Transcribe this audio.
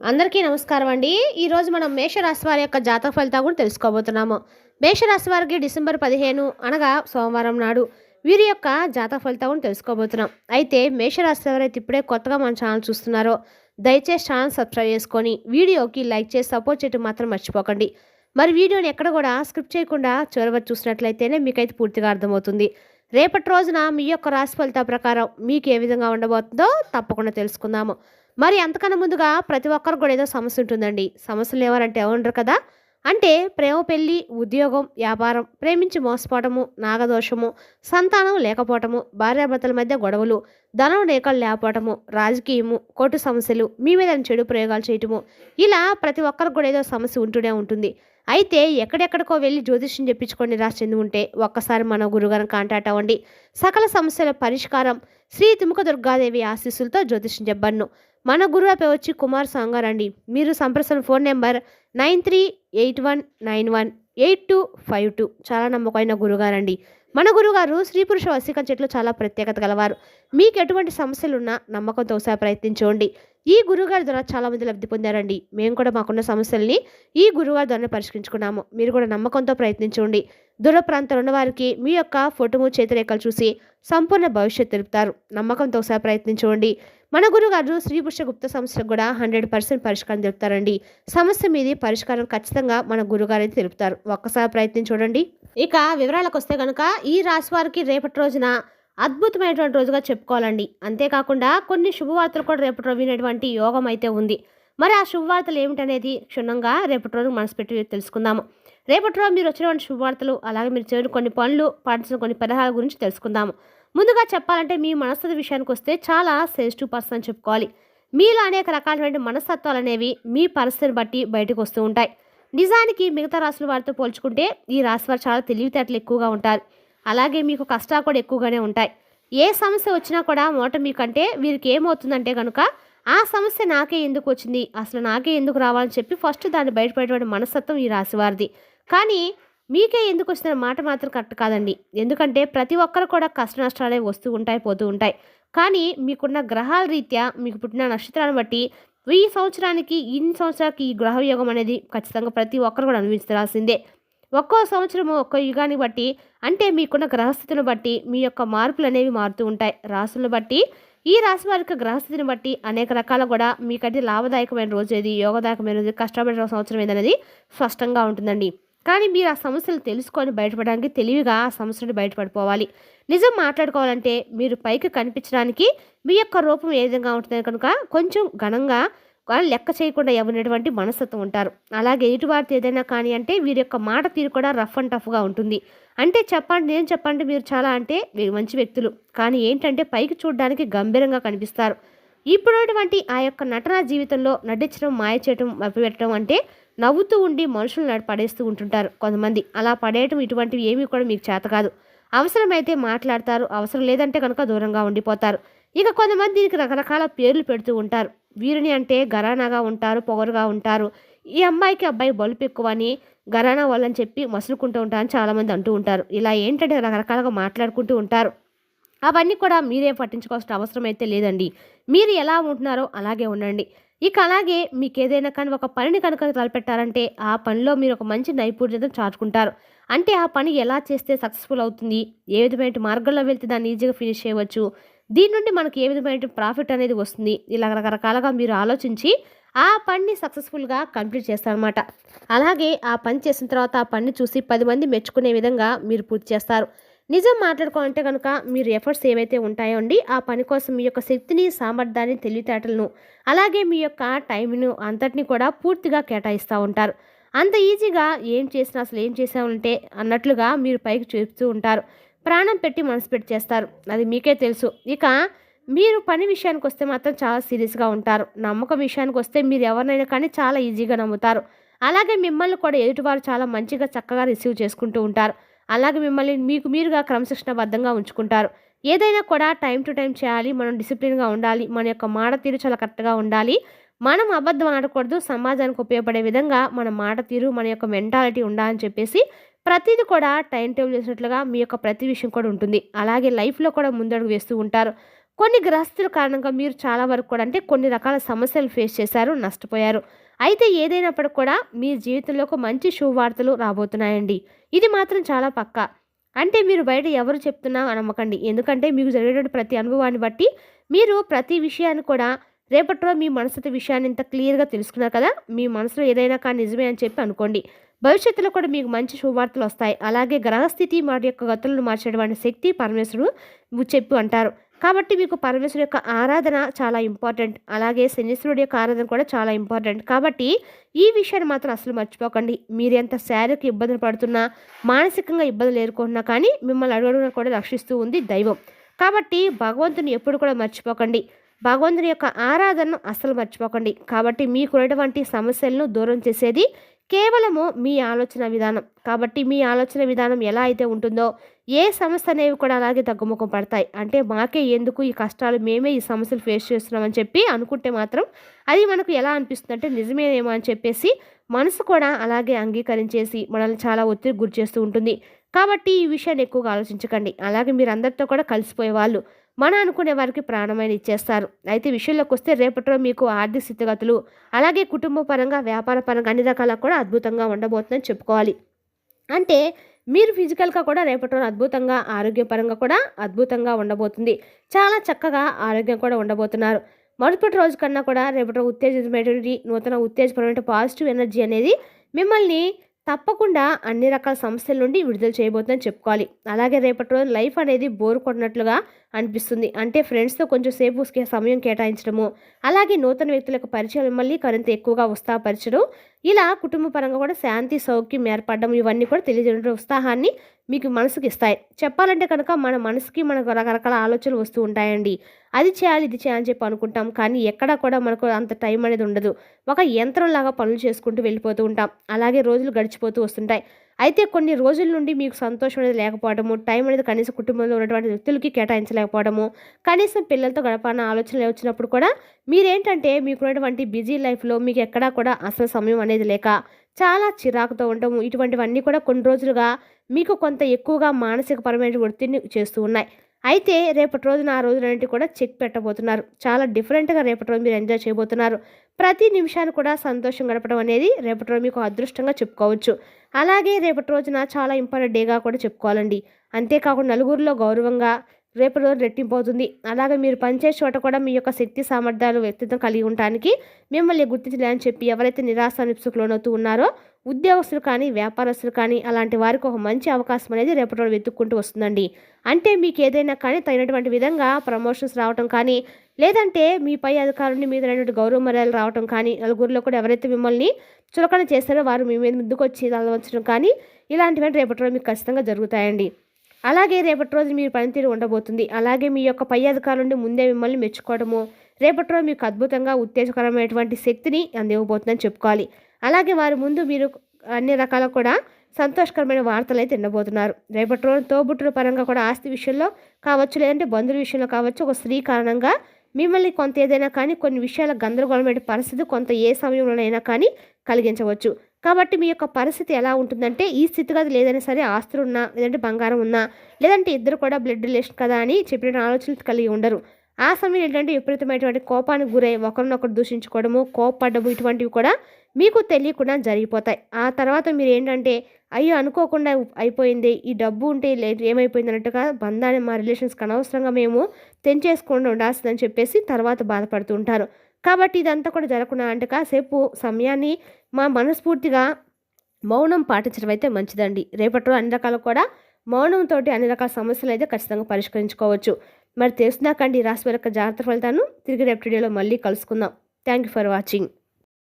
అందరికీ నమస్కారం అండి. ఈరోజు మనం మేషరాశి వారి యొక్క జాతక ఫలితాలు కూడా తెలుసుకోబోతున్నాము. మేషరాశి వారికి డిసెంబర్ 15 అనగా సోమవారం నాడు వీరి యొక్క జాతక ఫలితాలను తెలుసుకోబోతున్నాం. అయితే మేషరాశి ఎవరైతే ఇప్పుడే కొత్తగా మన ఛానల్ చూస్తున్నారో దయచేసి ఛానల్ సబ్స్క్రైబ్ చేసుకొని వీడియోకి లైక్ చేసి సపోర్ట్ చేయడం మాత్రం మర్చిపోకండి. మరి వీడియోని ఎక్కడ కూడా స్క్రిప్ట్ చేయకుండా చివరి వరకు చూసినట్లయితేనే మీకైతే పూర్తిగా అర్థమవుతుంది. రేపటి రోజున మీ యొక్క రాశి ఫలితాల ప్రకారం మీకు ఏ విధంగా ఉండబోతుందో తప్పకుండా తెలుసుకుందాము. మరి అంతకన్నా ముందుగా ప్రతి ఒక్కరికి కూడా ఏదో సమస్య ఉంటుందండి. సమస్యలు ఎవరంటే ఉండరు కదా. అంటే ప్రేమ, పెళ్లి, ఉద్యోగం, వ్యాపారం, ప్రేమించి మోసపోవటము, నాగదోషము, సంతానం లేకపోవటము, భార్యాభర్తల మధ్య గొడవలు, ధనం రేఖలు లేకపోవటము, రాజకీయము, కోర్టు సమస్యలు, మీ మీద చెడు ప్రయోగాలు చేయటము, ఇలా ప్రతి ఒక్కరికి కూడా ఏదో సమస్య ఉంటూనే ఉంటుంది. అయితే ఎక్కడెక్కడికో వెళ్ళి జ్యోతిష్యం చెప్పించుకొని నిరాశ చెంది ఉంటే ఒక్కసారి మన గురుగారిని కాంటాక్ట్ అవ్వండి. సకల సమస్యల పరిష్కారం శ్రీ తిముక దుర్గాదేవి ఆశీస్సులతో జ్యోతిష్యం చెప్పబడును. మన గురువు పేరు వచ్చి కుమార్ సాంగార్ అండి. మీరు సంప్రదించిన ఫోన్ నెంబర్ 9381918252. చాలా నమ్మకమైన గురుగారండి. మన గురుగారు స్త్రీ పురుష వశీకరణ చెట్లు చాలా ప్రత్యేకత గలవారు. మీకు ఎటువంటి సమస్యలున్నా నమ్మకంతో ఒకసారి ప్రయత్నించండి. ఈ గురుగారి ద్వారా చాలా మంది లబ్ధి పొందారండి. మేము కూడా మాకున్న సమస్యల్ని ఈ గురుగారి ద్వారా పరిష్కరించుకున్నాము. మీరు కూడా నమ్మకంతో ప్రయత్నించండి. దూర ప్రాంతంలో ఉన్న వారికి మీ యొక్క ఫోటోము చేతిరేఖలు చూసి సంపూర్ణ భవిష్యత్తు తెలుపుతారు. నమ్మకంతో ఒకసారి ప్రయత్నించండి. మన గురుగారు శ్రీ పురుష గుప్త సమస్యలకు కూడా 100% పరిష్కారం తెలుపుతారండి. సమస్య మీది పరిష్కారం ఖచ్చితంగా మన గురుగారు అయితే తెలుపుతారు. ఒక్కసారి ప్రయత్నం చూడండి. ఇక వివరాలకు వస్తే కనుక ఈ రాశి వారికి రేపటి రోజున అద్భుతమైనటువంటి రోజుగా చెప్పుకోవాలండి. అంతేకాకుండా కొన్ని శుభవార్తలు కూడా రేపటి రోజు వినేటువంటి యోగం అయితే ఉంది. మరి ఆ శుభవార్తలు ఏమిటనేది క్షుణ్ణంగా రేపటి రోజు మనసు పెట్టి తెలుసుకుందాము. రేపటి రోజు మీరు వచ్చినటువంటి శుభవార్తలు, అలాగే మీరు చేయని కొన్ని పనులు, పాటించిన కొన్ని పరిహారాల గురించి తెలుసుకుందాము. ముందుగా చెప్పాలంటే మీ మనస్తత్వ విషయానికి వస్తే చాలా సెన్సిటివ్ పర్సన్ అని చెప్పుకోవాలి. మీలో అనేక రకాలైన మనస్తత్వాలు అనేవి మీ పరిస్థితిని బట్టి బయటకు వస్తూ ఉంటాయి. నిజానికి మిగతా రాశుల వారితో పోల్చుకుంటే ఈ రాశి వారు చాలా తెలివితేటలు ఎక్కువగా ఉంటారు. అలాగే మీకు కష్టాలు కూడా ఎక్కువగానే ఉంటాయి. ఏ సమస్య వచ్చినా కూడా మొదట మీకంటే వీరికి ఏమవుతుందంటే కనుక ఆ సమస్య నాకే ఎందుకు వచ్చింది, అసలు నాకే ఎందుకు రావాలని చెప్పి ఫస్ట్ దాన్ని బయటపడేటువంటి మనస్తత్వం ఈ రాశి వారిది. కానీ మీకే ఎందుకు వచ్చిన మాట మాత్రం కరెక్ట్ కాదండి. ఎందుకంటే ప్రతి ఒక్కరు కూడా కష్ట నష్టాలే వస్తూ ఉంటాయి, పోతూ ఉంటాయి. కానీ మీకున్న గ్రహాల రీత్యా మీకు పుట్టిన నక్షత్రాన్ని బట్టి ఈ సంవత్సరానికి ఇన్ని సంవత్సరాలకి ఈ గ్రహ యోగం అనేది ఖచ్చితంగా ప్రతి ఒక్కరు కూడా అనుభవించాల్సిందే. ఒక్కో సంవత్సరము ఒక్కో యుగాన్ని బట్టి, అంటే మీకున్న గ్రహస్థితిని బట్టి మీ యొక్క మార్పులు అనేవి మారుతూ ఉంటాయి. రాశులను బట్టి ఈ రాశి వారి యొక్క గ్రహస్థితిని బట్టి అనేక రకాల కూడా మీకైతే లాభదాయకమైన రోజు ఏది, యోగదాయకమైన రోజు, కష్టపడిన సంవత్సరం ఏదనేది స్పష్టంగా ఉంటుందండి. కానీ మీరు ఆ సమస్యలు తెలుసుకొని బయటపడడానికి తెలివిగా ఆ సమస్యను బయటపడిపోవాలి. నిజం మాట్లాడుకోవాలంటే మీరు పైకి కనిపించడానికి మీ యొక్క రూపం ఏ విధంగా ఉంటుందని కనుక కొంచెం ఘనంగా లెక్క చేయకుండా ఎవరినటువంటి మనస్తత్వం ఉంటారు. అలాగే ఎదుటివారితో ఏదైనా కానీ అంటే వీరి యొక్క మాట తీరు కూడా రఫ్ అండ్ టఫ్గా ఉంటుంది. అంటే చెప్పండి, నేను చెప్పండి మీరు చాలా అంటే మంచి వ్యక్తులు, కానీ ఏంటంటే పైకి చూడడానికి గంభీరంగా కనిపిస్తారు. ఇప్పుడున్నటువంటి ఆ యొక్క నటనా జీవితంలో నటించడం, మాయ చేయటం, మభ్యపెట్టడం, అంటే నవ్వుతూ ఉండి మనుషులను పడేస్తూ ఉంటుంటారు కొంతమంది. అలా పడేయటం ఇటువంటివి ఏమీ కూడా మీకు చేత కాదు. అవసరమైతే మాట్లాడతారు, అవసరం లేదంటే కనుక దూరంగా ఉండిపోతారు. ఇక కొంతమంది దీనికి రకరకాల పేర్లు పెడుతూ ఉంటారు. వీరిని అంటే గరానాగా ఉంటారు, పొగరుగా ఉంటారు. ఈ అమ్మాయికి అబ్బాయి బలుపు ఎక్కువ అని గరానా వాళ్ళని చెప్పి మసులుకుంటూ ఉంటారని చాలామంది అంటూ ఉంటారు. ఇలా ఏంటంటే రకరకాలుగా మాట్లాడుకుంటూ ఉంటారు. అవన్నీ కూడా మీరేం పట్టించుకోవాల్సిన అవసరం అయితే లేదండి. మీరు ఎలా ఉంటున్నారో అలాగే ఉండండి. ఇక అలాగే మీకు ఏదైనా కానీ ఒక పనిని కనుక తలపెట్టారంటే ఆ పనిలో మీరు ఒక మంచి నైపుణ్యతను చాటుకుంటారు. అంటే ఆ పని ఎలా చేస్తే సక్సెస్ఫుల్ అవుతుంది, ఏ విధమైన మార్గంలో వెళ్తే దాన్ని ఈజీగా ఫినిష్ చేయవచ్చు, దీని నుండి మనకి ఏ విధమైన ప్రాఫిట్ అనేది వస్తుంది, ఇలా రకరకాలుగా మీరు ఆలోచించి ఆ పనిని సక్సెస్ఫుల్గా కంప్లీట్ చేస్తారనమాట. అలాగే ఆ పని చేసిన తర్వాత ఆ పనిని చూసి 10 మంది మెచ్చుకునే విధంగా మీరు పూర్తి చేస్తారు. నిజం మాట్లాడుకోవాలంటే కనుక మీరు ఎఫర్ట్స్ ఏవైతే ఉంటాయో అండి, ఆ పని కోసం మీ యొక్క శక్తిని, సామర్థ్యాన్ని, తెలివితేటలను, అలాగే మీ యొక్క టైంను అంతటిని కూడా పూర్తిగా కేటాయిస్తూ ఉంటారు. అంత ఈజీగా ఏం చేసినా అసలు ఏం చేసామంటే అన్నట్లుగా మీరు పైకి చూపుతూ ఉంటారు. ప్రాణం పెట్టి మనసు పెట్టి చేస్తారు, అది మీకే తెలుసు. ఇక మీరు పని విషయానికి వస్తే మాత్రం చాలా సీరియస్గా ఉంటారు. నమ్మకం విషయానికి వస్తే మీరు ఎవరినైనా కానీ చాలా ఈజీగా నమ్ముతారు. అలాగే మిమ్మల్ని కూడా ఎదుటివారు చాలా మంచిగా చక్కగా రిసీవ్ చేసుకుంటూ ఉంటారు. అలాగే మిమ్మల్ని మీకు మీరుగా క్రమశిక్షణబద్ధంగా ఉంచుకుంటారు. ఏదైనా కూడా టైం టు టైం చేయాలి, మనం డిసిప్లిన్గా ఉండాలి, మన యొక్క మాట తీరు చాలా కరెక్ట్గా ఉండాలి, మనం అబద్ధం ఆడకూడదు, సమాజానికి ఉపయోగపడే విధంగా మన మాట తీరు, మన యొక్క మెంటాలిటీ ఉండాలని చెప్పేసి ప్రతిదీ కూడా టైం టేబుల్ చేసినట్లుగా మీ యొక్క ప్రతి విషయం కూడా ఉంటుంది. అలాగే లైఫ్లో కూడా ముందడుగు వేస్తూ ఉంటారు. కొన్ని గ్రహస్థుల కారణంగా మీరు చాలా వరకు కూడా అంటే కొన్ని రకాల సమస్యలు ఫేస్ చేశారు, నష్టపోయారు. అయితే ఏదైనప్పటికి కూడా మీ జీవితంలోకి మంచి శుభవార్తలు రాబోతున్నాయండి. ఇది మాత్రం చాలా పక్కా. అంటే మీరు బయట ఎవరు చెప్తున్నా నమ్మకండి. ఎందుకంటే మీకు జరిగేటువంటి ప్రతి అనుభవాన్ని బట్టి మీరు ప్రతి విషయాన్ని కూడా రేపటిలో మీ మనసుతో విషయాన్ని ఇంత క్లియర్‌గా తెలుసుకున్నారు కదా! మీ మనసులో ఏదైనా కానీ నిజమే అని చెప్పి అనుకోండి. భవిష్యత్తులో కూడా మీకు మంచి శుభవార్తలు వస్తాయి. అలాగే గ్రహస్థితి వాటి యొక్క గతులను మార్చేటువంటి శక్తి పరమేశ్వరుడు చెప్పు అంటారు. కాబట్టి మీకు పరమేశ్వరుడు యొక్క ఆరాధన చాలా ఇంపార్టెంట్. అలాగే శనీశ్వరుడు యొక్క ఆరాధన కూడా చాలా ఇంపార్టెంట్. కాబట్టి ఈ విషయాన్ని మాత్రం అస్సలు మర్చిపోకండి. మీరెంత శారీరక ఇబ్బందులు పడుతున్నా, మానసికంగా ఇబ్బందులు ఎదుర్కొంటున్నా కానీ మిమ్మల్ని అడుగడుగునా కూడా రక్షిస్తూ ఉంది దైవం. కాబట్టి భగవంతుని ఎప్పుడు కూడా మర్చిపోకండి. భగవంతుని యొక్క ఆరాధనను అస్సలు మర్చిపోకండి. కాబట్టి మీకున్నటువంటి సమస్యలను దూరం చేసేది కేవలము మీ ఆలోచన విధానం. కాబట్టి మీ ఆలోచన విధానం ఎలా అయితే ఉంటుందో ఏ సమస్య అనేవి కూడా అలాగే తగ్గుముఖం పడతాయి. అంటే మాకే ఎందుకు ఈ కష్టాలు, మేమే ఈ సమస్యలు ఫేస్ చేస్తున్నామని చెప్పి అనుకుంటే మాత్రం అది మనకు ఎలా అనిపిస్తుందంటే నిజమేనేమో అని చెప్పేసి మనసు కూడా అలాగే అంగీకరించేసి మనల్ని చాలా ఒత్తిడికి గురి చేస్తూ ఉంటుంది. కాబట్టి ఈ విషయాన్ని ఎక్కువగా ఆలోచించకండి. అలాగే మీరు అందరితో కూడా కలిసిపోయేవాళ్ళు మన అనుకునే వారికి ప్రాణమైన ఇచ్చేస్తారు. అయితే విషయంలోకి వస్తే రేపటిలో మీకు ఆర్థిక స్థితిగతులు అలాగే కుటుంబ పరంగా, వ్యాపార పరంగా అన్ని రకాల కూడా అద్భుతంగా ఉండబోతుందని చెప్పుకోవాలి. అంటే మీరు ఫిజికల్‌గా కూడా రేపటి రోజు అద్భుతంగా, ఆరోగ్యపరంగా కూడా అద్భుతంగా ఉండబోతుంది. చాలా చక్కగా ఆరోగ్యం కూడా ఉండబోతున్నారు. మరుసటి రోజు కన్నా కూడా రేపటి రోజు ఉత్తేజితమైనటువంటి నూతన ఉత్తేజపరమైన పాజిటివ్ ఎనర్జీ అనేది మిమ్మల్ని తప్పకుండా అన్ని రకాల సమస్యల నుండి విడుదల చేయబోతుందని చెప్పుకోవాలి. అలాగే రేపటి రోజు లైఫ్ అనేది బోర్ కొట్టినట్లుగా అనిపిస్తుంది. అంటే ఫ్రెండ్స్‌తో కొంచెం సేపు సమయం కేటాయించడము, అలాగే నూతన వ్యక్తుల యొక్క పరిచయం మిమ్మల్ని మరింత ఎక్కువగా ఉత్సాహపరచడం, ఇలా కుటుంబ పరంగా కూడా శాంతి, సౌఖ్యం ఏర్పడడం ఇవన్నీ కూడా తెలియజేయడం ఉత్సాహాన్ని మీకు మనసుకి ఇస్తాయి. చెప్పాలంటే కనుక మన మనసుకి మనకు రకరకాల ఆలోచనలు వస్తూ ఉంటాయండి. అది చేయాలి, ఇది చేయాలని చెప్పి అనుకుంటాం. కానీ ఎక్కడా కూడా మనకు అంత టైం అనేది ఉండదు. ఒక యంత్రంలాగా పనులు చేసుకుంటూ వెళ్ళిపోతూ ఉంటాం. అలాగే రోజులు గడిచిపోతూ వస్తుంటాయి. అయితే కొన్ని రోజుల నుండి మీకు సంతోషం అనేది లేకపోవడము, టైం అనేది కనీసం కుటుంబంలో ఉన్నటువంటి వ్యక్తులకి కేటాయించలేకపోవడము, కనీసం పిల్లలతో గడపాలన్న ఆలోచనలు వచ్చినప్పుడు కూడా మీరేంటంటే మీకున్నటువంటి బిజీ లైఫ్‌లో మీకు ఎక్కడా కూడా అసలు సమయం అనేది లేక చాలా చిరాకుతో ఉండటము, ఇటువంటివన్నీ కూడా కొన్ని రోజులుగా మీకు కొంత ఎక్కువగా మానసికపరమైన ఒత్తిడిని చేస్తూ ఉన్నాయి. అయితే రేపటి రోజున ఆ రోజులన్నింటినీ కూడా చెక్ పెట్టబోతున్నారు. చాలా డిఫరెంట్‌గా రేపటి రోజు మీరు ఎంజాయ్ చేయబోతున్నారు. ప్రతి నిమిషాన్ని కూడా సంతోషం గడపడం అనేది రేపటి రోజు మీకు అదృష్టంగా చెప్పుకోవచ్చు. అలాగే రేపటి రోజున చాలా ఇంపార్టెంట్ డేగా కూడా చెప్పుకోవాలండి. అంతేకాకుండా నలుగురిలో గౌరవంగా రేపటి రోజు రెట్టింపు అవుతుంది. అలాగే మీరు పనిచేసే చోట కూడా మీ యొక్క శక్తి సామర్థ్యాలు వ్యక్తిత్వం కలిగి ఉండటానికి మిమ్మల్ని గుర్తించలేదని చెప్పి ఎవరైతే నిరాశ నిస్పృహకు లోనవుతూ ఉన్నారో ఉద్యోగస్తులు కానీ, వ్యాపారస్తులు కానీ అలాంటి వారికి ఒక మంచి అవకాశం అనేది రేపటి రోజు వెతుక్కుంటూ వస్తుందండి. అంటే మీకు ఏదైనా కానీ తగినటువంటి విధంగా ప్రమోషన్స్ రావటం కానీ, లేదంటే మీ పై అధికారులని మీద గౌరవ మర్యాదలు రావటం కానీ, నలుగురిలో కూడా ఎవరైతే మిమ్మల్ని చులకన చేస్తారో వారు మీ మీద ముందుకొచ్చి తలవంచడం కానీ ఇలాంటివన్నీ రేపటి రోజు మీకు ఖచ్చితంగా జరుగుతాయండి. అలాగే రేపటి రోజు మీరు పనితీరు ఉండబోతుంది. అలాగే మీ యొక్క పై అధికారుల నుండి ముందే మిమ్మల్ని మెచ్చుకోవడము రేపటి రోజు మీకు అద్భుతంగా ఉత్తేజకరమైనటువంటి శక్తిని అందివ్వబోతుందని చెప్పుకోవాలి. అలాగే వారి ముందు మీరు అన్ని రకాల కూడా సంతోషకరమైన వార్తలు అయితే వినబోతున్నారు. రేపటి రోజు తోబుట్టుల పరంగా కూడా ఆస్తి విషయంలో కావచ్చు, లేదంటే బంధువుల విషయంలో కావచ్చు, ఒక స్త్రీ కారణంగా మిమ్మల్ని కొంత ఏదైనా కానీ కొన్ని విషయాల గందరగోళమైన పరిస్థితి కొంత ఏ సమయంలోనైనా కానీ కలిగించవచ్చు. కాబట్టి మీ యొక్క పరిస్థితి ఎలా ఉంటుందంటే ఈ స్థితిగతులు ఏదైనా సరే ఆస్తులు ఉన్నా, లేదంటే బంగారం ఉన్నా, లేదంటే ఇద్దరు కూడా బ్లడ్ రిలేషన్ కదా అని చెప్పిన ఆలోచనలు కలిగి ఉండరు. ఆ సమయం ఏంటంటే విపరీతమైనటువంటి కోపానికి గురై ఒకరినొకరు దూషించుకోవడము, కోపపడ్డము ఇటువంటివి కూడా మీకు తెలియకుండా జరిగిపోతాయి. ఆ తర్వాత మీరు ఏంటంటే అయ్యో అనుకోకుండా అయిపోయింది, ఈ డబ్బు ఉంటే ఏమైపోయింది అన్నట్టుగా బంధాన్ని మా రిలేషన్స్కి అనవసరంగా మేము తెంచేసుకుండా ఉండాల్సిందని చెప్పేసి తర్వాత బాధపడుతూ ఉంటారు. కాబట్టి ఇదంతా కూడా జరగకుండా అంటే కాసేపు సమయాన్ని మనస్ఫూర్తిగా మౌనం పాటించడం అయితే మంచిదండి. రేపటి రోజు అన్ని రకాలు కూడా మౌనంతో అన్ని రకాల సమస్యలు అయితే ఖచ్చితంగా పరిష్కరించుకోవచ్చు. మరి తెలుసునాకండి రాశి వారి యొక్క జాగ్రత్త ఫలితాలను తిరిగి రేపటి వీడియోలో మళ్ళీ కలుసుకుందాం. Thank you for watching.